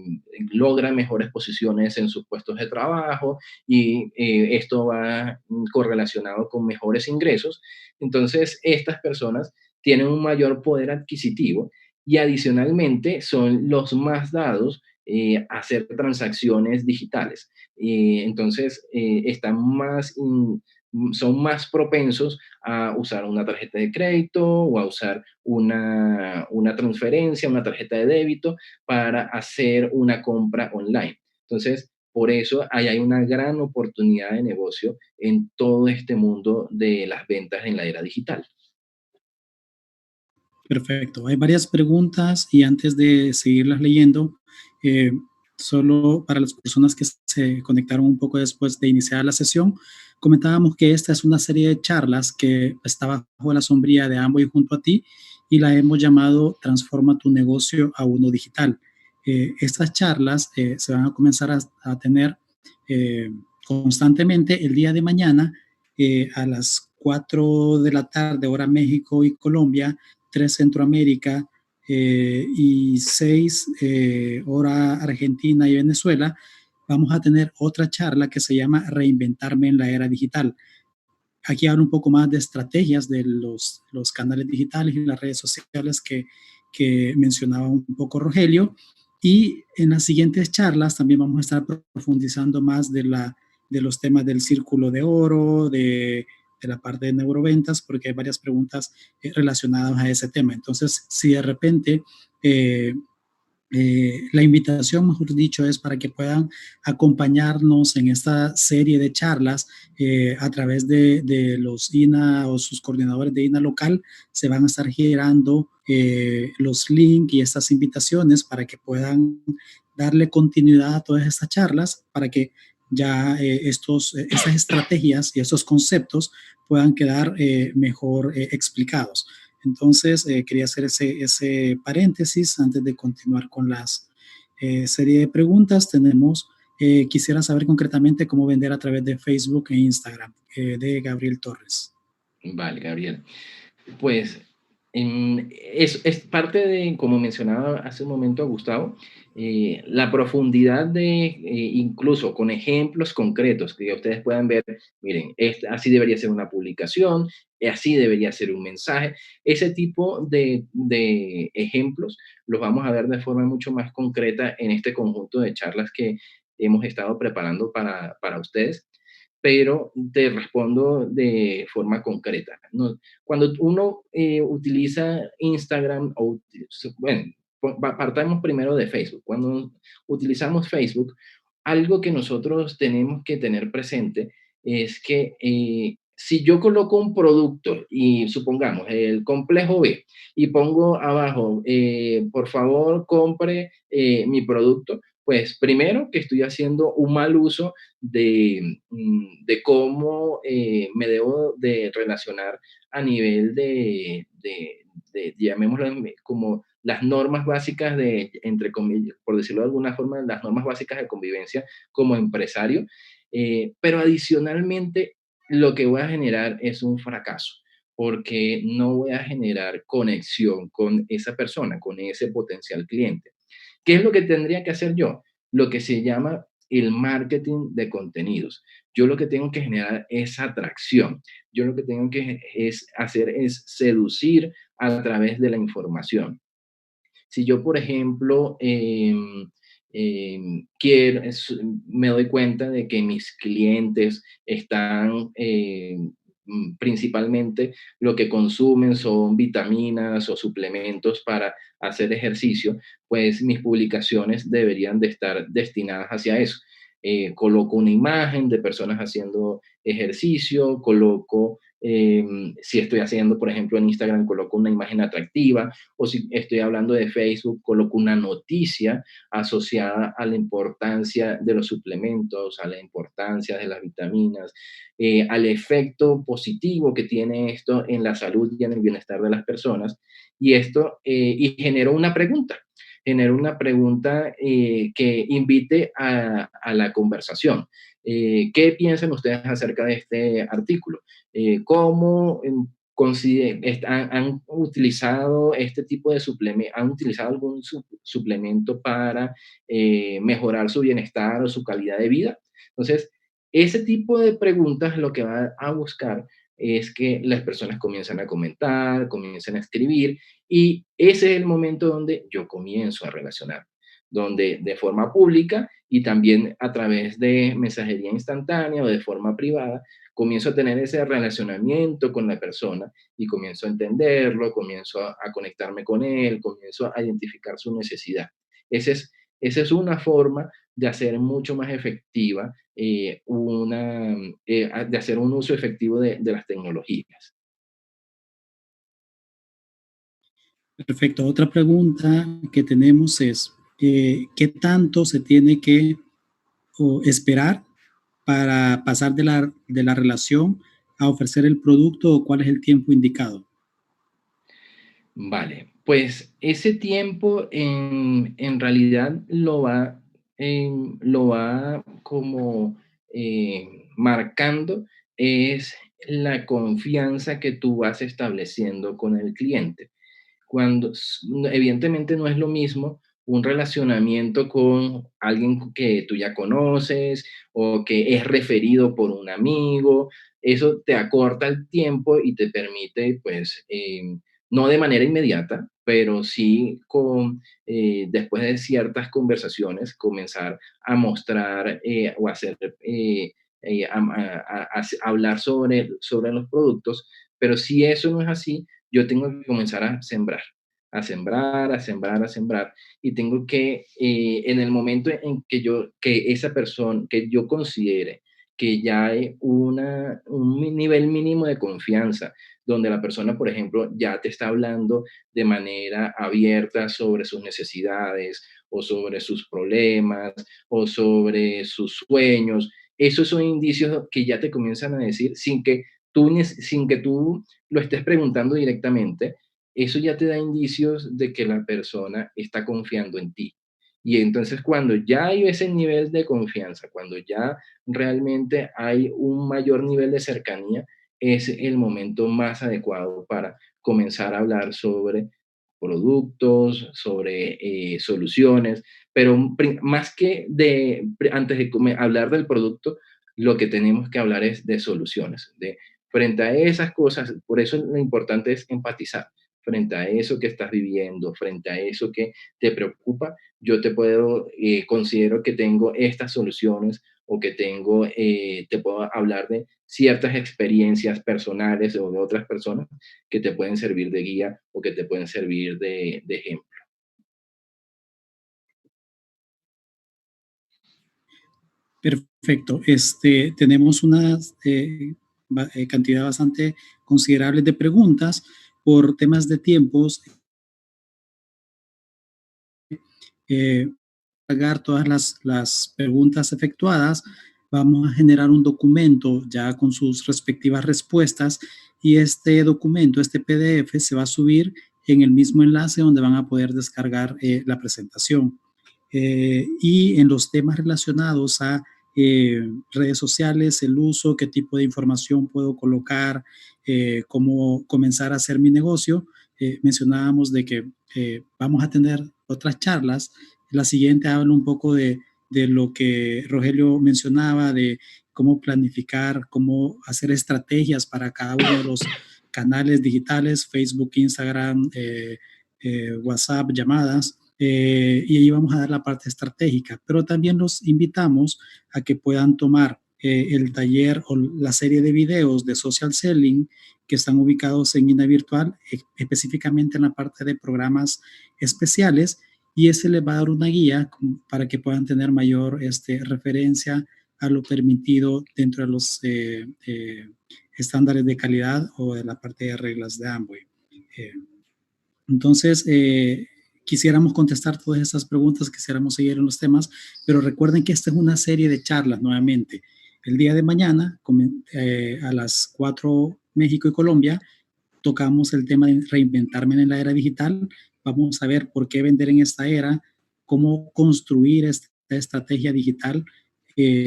logra mejores posiciones en sus puestos de trabajo y esto va correlacionado con mejores ingresos. Entonces, estas personas tienen un mayor poder adquisitivo y adicionalmente son los más dados a hacer transacciones digitales. Entonces, son más propensos a usar una tarjeta de crédito o a usar una transferencia, una tarjeta de débito para hacer una compra online. Entonces, por eso hay una gran oportunidad de negocio en todo este mundo de las ventas en la era digital. Perfecto. Hay varias preguntas y antes de seguirlas leyendo, eh, solo para las personas que se conectaron un poco después de iniciar la sesión, comentábamos que esta es una serie de charlas que está bajo la sombría de Amway junto a ti y la hemos llamado Transforma tu negocio a uno digital. Estas charlas se van a comenzar a tener eh, constantemente el día de mañana a las 4 de la tarde, hora México y Colombia, 3 Centroamérica y 6 hora Argentina y Venezuela, vamos a tener otra charla que se llama Reinventarme en la era digital. Aquí hablo un poco más de estrategias de los canales digitales y las redes sociales que mencionaba un poco Rogelio. Y en las siguientes charlas también vamos a estar profundizando más de los temas del círculo de oro, de la parte de neuroventas, porque hay varias preguntas relacionadas a ese tema. Entonces, si de repente eh, la invitación, mejor dicho, es para que puedan acompañarnos en esta serie de charlas a través de los INA o sus coordinadores de INA local. Se van a estar girando los links y estas invitaciones para que puedan darle continuidad a todas estas charlas, para que ya estas estrategias y estos conceptos puedan quedar mejor explicados. Entonces, quería hacer ese paréntesis antes de continuar con las serie de preguntas. Quisiera saber concretamente cómo vender a través de Facebook e Instagram, de Gabriel Torres. Vale, Gabriel. Pues es parte de, como mencionaba hace un momento Gustavo, la profundidad incluso con ejemplos concretos que ustedes puedan ver, miren, así debería ser una publicación, así debería ser un mensaje. Ese tipo de ejemplos los vamos a ver de forma mucho más concreta en este conjunto de charlas que hemos estado preparando para ustedes, pero te respondo de forma concreta, ¿no? Cuando uno utiliza Instagram, bueno, partamos primero de Facebook. Cuando utilizamos Facebook, algo que nosotros tenemos que tener presente es que si yo coloco un producto y supongamos el complejo B y pongo abajo, por favor, compre mi producto, pues primero que estoy haciendo un mal uso de cómo me debo de relacionar a nivel llamémoslo como las normas básicas entre comillas, por decirlo de alguna forma, las normas básicas de convivencia como empresario, pero adicionalmente lo que voy a generar es un fracaso, porque no voy a generar conexión con esa persona, con ese potencial cliente. ¿Qué es lo que tendría que hacer yo? Lo que se llama el marketing de contenidos. Yo lo que tengo que generar es atracción. Yo lo que tengo que hacer es seducir a través de la información. Si yo, por ejemplo, me doy cuenta de que mis clientes están principalmente lo que consumen son vitaminas o suplementos para hacer ejercicio, pues mis publicaciones deberían de estar destinadas hacia eso. Coloco una imagen de personas haciendo ejercicio, coloco, si estoy haciendo, por ejemplo, en Instagram, coloco una imagen atractiva, o si estoy hablando de Facebook, coloco una noticia asociada a la importancia de los suplementos, a la importancia de las vitaminas, al efecto positivo que tiene esto en la salud y en el bienestar de las personas. Y esto, y genero una pregunta que invite a la conversación. ¿Qué piensan ustedes acerca de este artículo? ¿Cómo han utilizado este tipo de suplemento, han utilizado algún suplemento para mejorar su bienestar o su calidad de vida? Entonces, ese tipo de preguntas lo que va a buscar es que las personas comiencen a comentar, comiencen a escribir, y ese es el momento donde yo comienzo a relacionar, donde de forma pública y también a través de mensajería instantánea o de forma privada, comienzo a tener ese relacionamiento con la persona y comienzo a entenderlo, comienzo a conectarme con él, comienzo a identificar su necesidad. Ese es, esa es una forma de hacer mucho más efectiva, de hacer un uso efectivo de las tecnologías. Perfecto. Otra pregunta que tenemos es, ¿qué tanto se tiene que esperar para pasar de la relación a ofrecer el producto o cuál es el tiempo indicado? Vale, pues ese tiempo en realidad lo va como marcando es la confianza que tú vas estableciendo con el cliente. Evidentemente no es lo mismo un relacionamiento con alguien que tú ya conoces o que es referido por un amigo. Eso te acorta el tiempo y te permite, pues, no de manera inmediata, pero sí después de ciertas conversaciones, comenzar a mostrar o hacer, hablar sobre los productos. Pero si eso no es así, yo tengo que comenzar a sembrar, a sembrar, a sembrar, a sembrar. Y tengo que, en el momento en que esa persona, que yo considere que ya hay un nivel mínimo de confianza, donde la persona, por ejemplo, ya te está hablando de manera abierta sobre sus necesidades o sobre sus problemas o sobre sus sueños. Esos son indicios que ya te comienzan a decir sin que tú lo estés preguntando directamente. Eso ya te da indicios de que la persona está confiando en ti. Y entonces cuando ya hay ese nivel de confianza, cuando ya realmente hay un mayor nivel de cercanía, es el momento más adecuado para comenzar a hablar sobre productos, sobre soluciones, pero más que antes de hablar del producto, lo que tenemos que hablar es de soluciones, frente a esas cosas. Por eso lo importante es empatizar frente a eso que estás viviendo, frente a eso que te preocupa. Yo considero que tengo estas soluciones o que te puedo hablar de ciertas experiencias personales o de otras personas que te pueden servir de guía o que te pueden servir de ejemplo. Perfecto. Tenemos una cantidad bastante considerable de preguntas. Por temas de tiempos, cargar todas las preguntas efectuadas, vamos a generar un documento ya con sus respectivas respuestas, y este documento, este PDF, se va a subir en el mismo enlace donde van a poder descargar la presentación. Y en los temas relacionados a redes sociales, el uso, qué tipo de información puedo colocar, cómo comenzar a hacer mi negocio. Mencionábamos de que vamos a tener otras charlas. La siguiente habla un poco de lo que Rogelio mencionaba, de cómo planificar, cómo hacer estrategias para cada uno de los canales digitales, Facebook, Instagram, WhatsApp, llamadas, y ahí vamos a dar la parte estratégica. Pero también los invitamos a que puedan tomar el taller o la serie de videos de social selling que están ubicados en INA Virtual, específicamente en la parte de programas especiales, y ese les va a dar una guía para que puedan tener mayor referencia a lo permitido dentro de los estándares de calidad o de la parte de reglas de Amway. Entonces, quisiéramos contestar todas estas preguntas, quisiéramos seguir en los temas, pero recuerden que esta es una serie de charlas nuevamente. El día de mañana, a las 4 México y Colombia, tocamos el tema de reinventarme en la era digital. Vamos a ver por qué vender en esta era, cómo construir esta estrategia digital,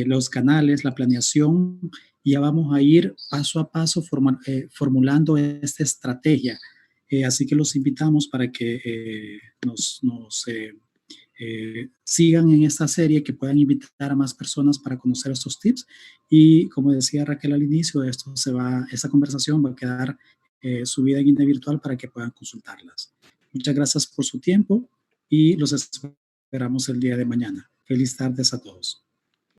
los canales, la planeación, y ya vamos a ir paso a paso formulando esta estrategia. Así que los invitamos para que nos sigan en esta serie, que puedan invitar a más personas para conocer estos tips. Y como decía Raquel al inicio, esta conversación va a quedar subida en INA Virtual para que puedan consultarlas. Muchas gracias por su tiempo y los esperamos el día de mañana. Feliz tardes a todos.